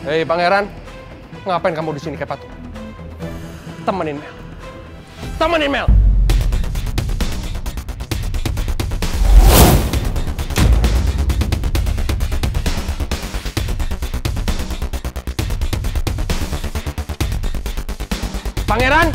Hei pangeran, ngapain kamu di sini kayak patung? Temenin Mel. Temenin Mel. Pangeran!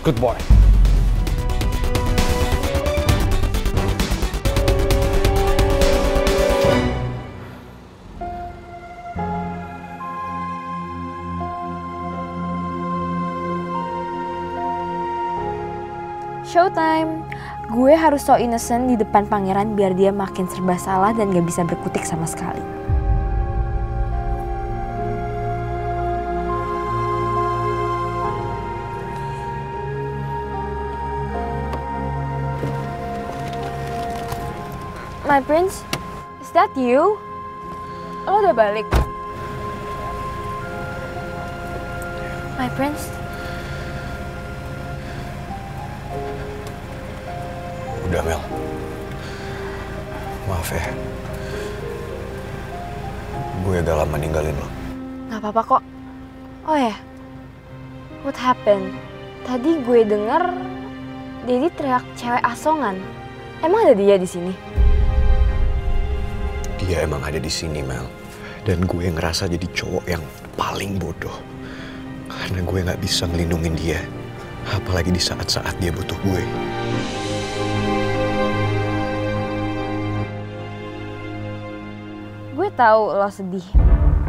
Good boy. Showtime. Gue harus so innocent di depan pangeran biar dia makin serba salah dan gak bisa berkutik sama sekali. My prince, is that you? Lo udah balik? My prince? Udah Mel, maaf ya. Gue udah lama ninggalin lo. Gak apa-apa kok. Oh ya, what happened? Tadi gue denger Dedi teriak cewek asongan. Emang ada dia di sini? Dia emang ada di sini, Mel. Dan gue ngerasa jadi cowok yang paling bodoh. Karena gue nggak bisa ngelindungin dia. Apalagi di saat-saat dia butuh gue. Gue tahu lo sedih.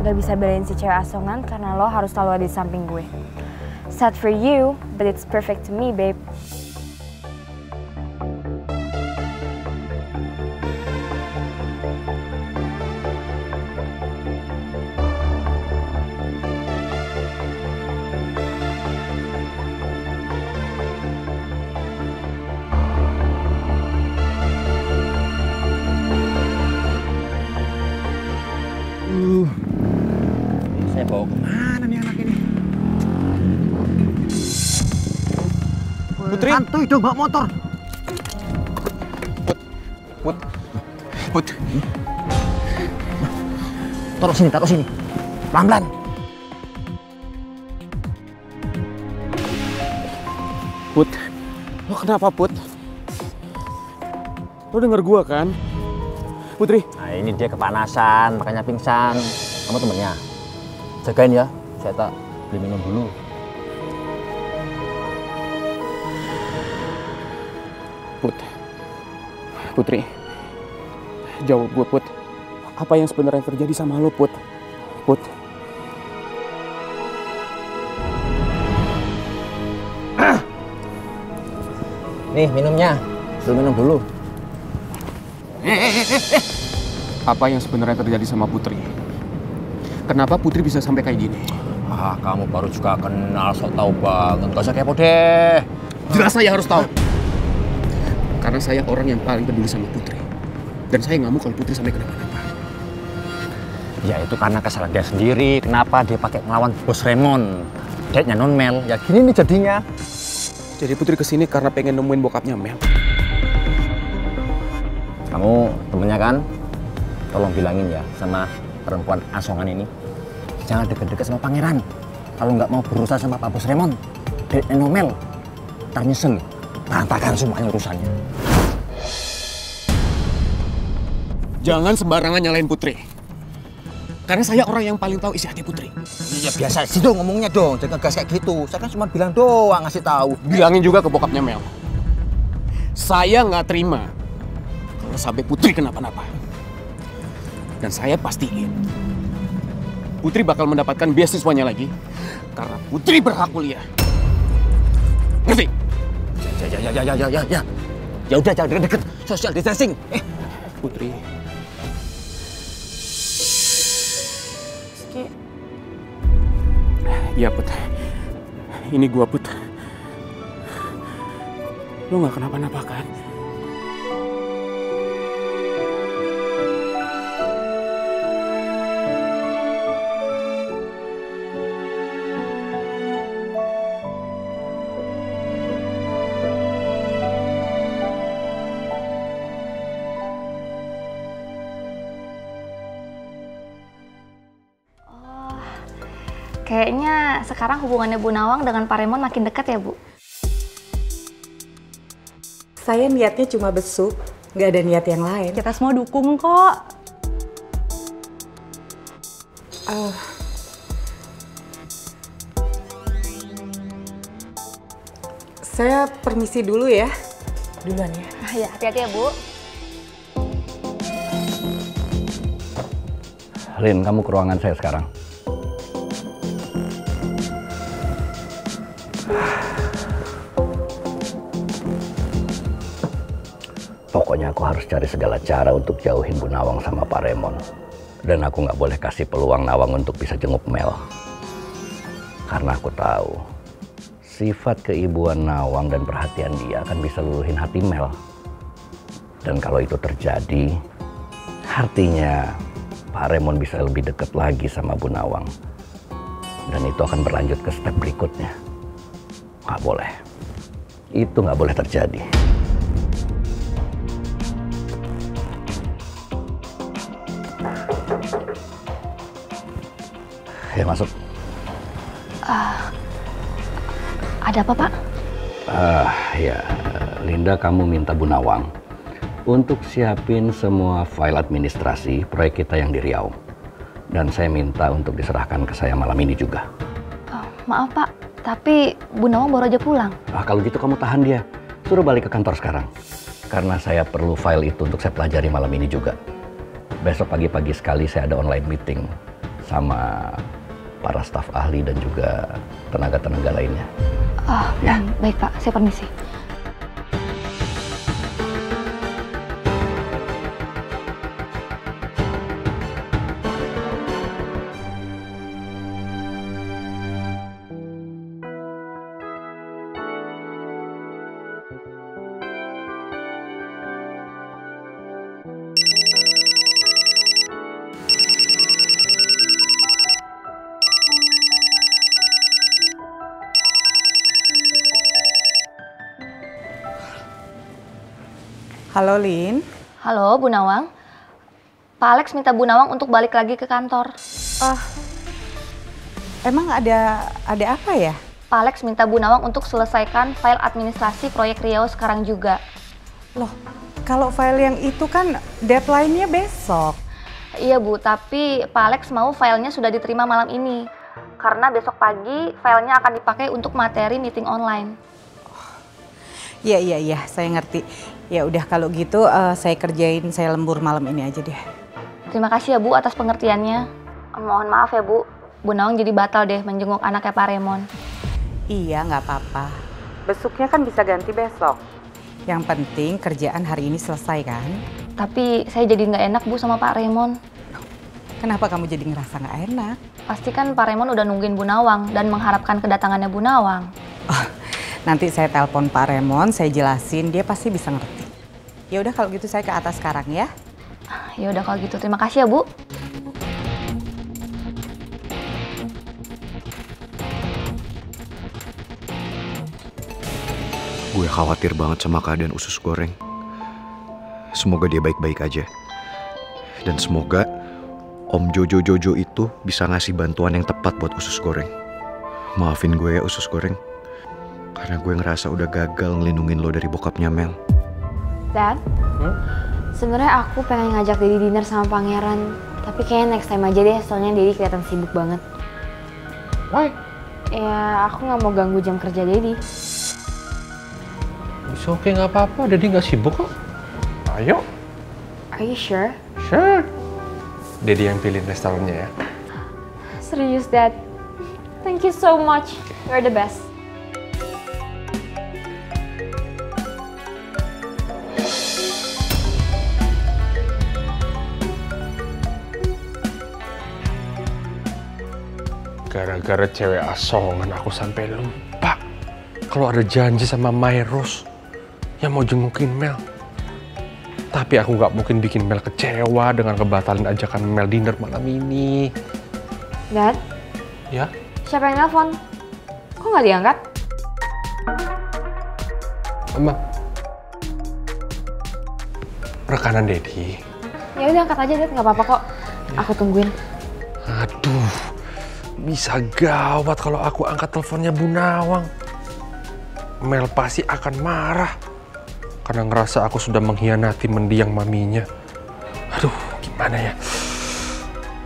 Gak bisa belain si cewek asongan karena lo harus selalu ada di samping gue. Sad for you, but it's perfect to me, babe. Saya bawa kemana nih anak ini? Putri? Santuy dong, bawa motor. Put. Taruh sini. Pelan-pelan. Put, lo kenapa Put? Lo denger gua kan? Putri. Nah ini dia kepanasan, makanya pingsan. Kamu temennya? Jagain ya, saya tak beli minum dulu. Putri. Jawab gue, Put. Apa yang sebenarnya terjadi sama lo, Put? Put. Nih minumnya, suruh minum dulu. Apa yang sebenarnya terjadi sama Putri? Kenapa Putri bisa sampai kayak gini? Ah, kamu baru juga kenal, sok tahu banget. Gak usah kepo deh. Jelas saya harus tahu. Karena saya orang yang paling peduli sama Putri. Dan saya nggak mau kalau Putri sampai kenapa-napa. Ya itu karena kesalahan dia sendiri. Kenapa dia pakai melawan Bos Raymond? Deknya non Mel. Ya gini nih jadinya. Jadi Putri kesini karena pengen nemuin bokapnya Mel. Kamu temennya kan? Tolong bilangin ya sama perempuan asongan ini. Jangan deket-deket sama pangeran. Kalau nggak mau berurusan sama Pak Bos Raymond, deknya non Mel. Ntar nyesel. Berantakan semuanya urusannya. Jangan sembarangan nyalain Putri. Karena saya orang yang paling tahu isi hati Putri. Iya biasa sih dong ngomongnya dong, jangan gas kayak gitu. Saya kan cuma bilang doang, ngasih tahu. Bilangin juga ke bokapnya Mel. Saya nggak terima kalau sampai Putri kenapa-napa. Dan saya pastiin Putri bakal mendapatkan beasiswanya lagi karena Putri berhak kuliah. Ngerti? Ya. Ya udah jangan deket-deket, social distancing. Putri. Rizky. Iya, Put. Ini gua, Put. Lu nggak kenapa-napa kan? Kayaknya sekarang hubungannya Bu Nawang dengan Pak Remon makin dekat ya, Bu? Saya niatnya cuma besuk, nggak ada niat yang lain. Kita semua dukung kok. Saya permisi dulu ya. Duluan ya. Ya, hati-hati ya, Bu. Lin, kamu ke ruangan saya sekarang. Pokoknya aku harus cari segala cara untuk jauhin Bu Nawang sama Pak Remon. Dan aku nggak boleh kasih peluang Nawang untuk bisa jenguk Mel. Karena aku tahu, sifat keibuan Nawang dan perhatian dia akan bisa luluhin hati Mel. Dan kalau itu terjadi, artinya Pak Remon bisa lebih dekat lagi sama Bu Nawang. Dan itu akan berlanjut ke step berikutnya. Nggak boleh. Itu nggak boleh terjadi. Ya, masuk. Ada apa, Pak? Ya, Linda, kamu minta Bu Nawang untuk siapin semua file administrasi proyek kita yang di Riau. Dan saya minta untuk diserahkan ke saya malam ini juga. Maaf, Pak. Tapi Bu Nawang baru aja pulang. Kalau gitu kamu tahan dia. Suruh balik ke kantor sekarang. Karena saya perlu file itu untuk saya pelajari malam ini juga. Besok pagi-pagi sekali saya ada online meeting sama para staf ahli dan juga tenaga-tenaga lainnya. Ya. Baik, Pak. Saya permisi. Halo, Lin. Halo, Bu Nawang. Pak Alex minta Bu Nawang untuk balik lagi ke kantor. Emang ada apa ya? Pak Alex minta Bu Nawang untuk selesaikan file administrasi proyek Riau sekarang juga. Loh, kalau file yang itu kan deadline-nya besok. Iya, Bu, tapi Pak Alex mau filenya sudah diterima malam ini. Karena besok pagi filenya akan dipakai untuk materi meeting online. Iya, saya ngerti. Ya udah kalau gitu saya kerjain, saya lembur malam ini aja deh. Terima kasih ya, Bu, atas pengertiannya. Mohon maaf ya, Bu. Bu Nawang jadi batal deh menjenguk anaknya Pak Remon. Iya, nggak apa-apa. Besuknya kan bisa ganti besok. Yang penting kerjaan hari ini selesai kan? Tapi saya jadi nggak enak, Bu, sama Pak Remon. Kenapa kamu jadi ngerasa nggak enak? Pasti kan Pak Remon udah nungguin Bu Nawang dan mengharapkan kedatangannya Bu Nawang. Nanti saya telepon Pak Remon, saya jelasin, dia pasti bisa ngerti. Ya udah kalau gitu saya ke atas sekarang ya. Ya udah kalau gitu, terima kasih ya, Bu. Gue khawatir banget sama keadaan usus goreng. Semoga dia baik-baik aja. Dan semoga Om Jojo itu bisa ngasih bantuan yang tepat buat usus goreng. Maafin gue ya usus goreng. Karena gue ngerasa udah gagal ngelindungin lo dari bokapnya Mel. Dad, sebenarnya aku pengen ngajak Daddy dinner sama Pangeran. Tapi kayaknya next time aja deh, soalnya Daddy kelihatan sibuk banget. Why? Ya, aku nggak mau ganggu jam kerja Daddy. Oke, nggak apa-apa. Daddy nggak sibuk kok. Ayo. Are you sure? Sure. Daddy yang pilih restorannya ya. Serius, Dad. Thank you so much. You're the best. Gara-gara cewek asongan aku sampai lupa kalau ada janji sama Myros yang mau jengukin Mel. Tapi aku nggak mungkin bikin Mel kecewa dengan kebatalin ajakan Mel dinner malam ini. Dad? Ya? Siapa yang nelpon? Kok nggak diangkat? Emang rekanan Dedi. Ya udah angkat aja, Dad, nggak apa-apa kok. Aku tungguin. Aduh, bisa gawat kalau aku angkat teleponnya Bu Nawang. Mel pasti akan marah karena ngerasa aku sudah mengkhianati mendiang maminya. Aduh, gimana ya?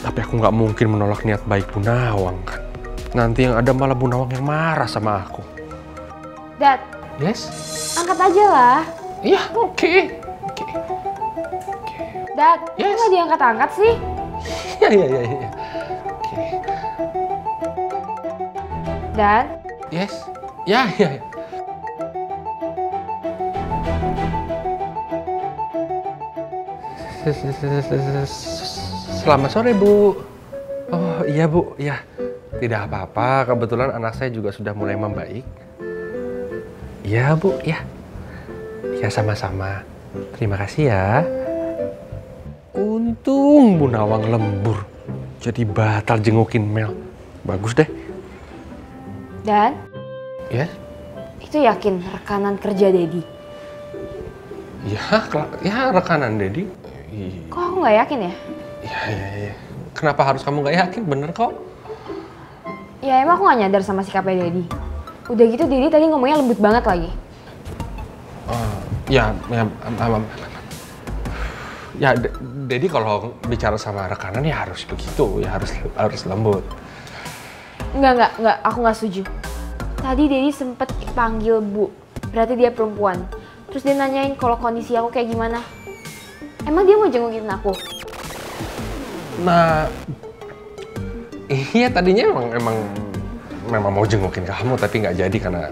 Tapi aku nggak mungkin menolak niat baik Bu Nawang kan. Nanti yang ada malah Bu Nawang yang marah sama aku. Dad, Yes? angkat aja lah. Iya, oke. Dad, Yes. kok nggak diangkat-angkat sih? Iya. Oke. Dad, Yes? Ya. Selamat sore, Bu. Oh, iya, Bu. Ya. Tidak apa-apa, kebetulan anak saya juga sudah mulai membaik. Iya, Bu. Ya. Ya, sama-sama. Terima kasih ya. Untung Bu Nawang lembur. Jadi batal jengukin Mel. Bagus deh. Dad, Ya? itu yakin rekanan kerja Dedi? Ya rekanan Dedi. Kok aku nggak yakin ya? Iya. Kenapa harus kamu nggak yakin? Bener kok. Ya emang aku nggak nyadar sama sikapnya Dedi. Udah gitu Dedi tadi ngomongnya lembut banget lagi. Dedi kalau bicara sama rekanan ya harus begitu, ya harus lembut. Enggak, aku nggak setuju. Tadi Dedi sempet panggil Bu, berarti dia perempuan. Terus dia nanyain kalau kondisi aku kayak gimana. Emang dia mau jengukin aku? Nah, iya tadinya memang mau jengukin kamu tapi nggak jadi karena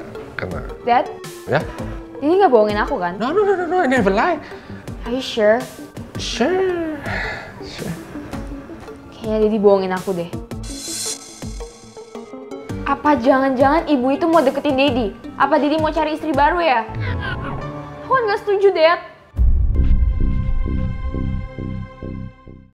Dad, ya. Dedi nggak bohongin aku kan? No, I never lie. Are you sure? Sure. Kayaknya Dedi bohongin aku deh. Apa jangan-jangan ibu itu mau deketin Dedi? Apa Dedi mau cari istri baru ya? Aku kan nggak setuju, Dad.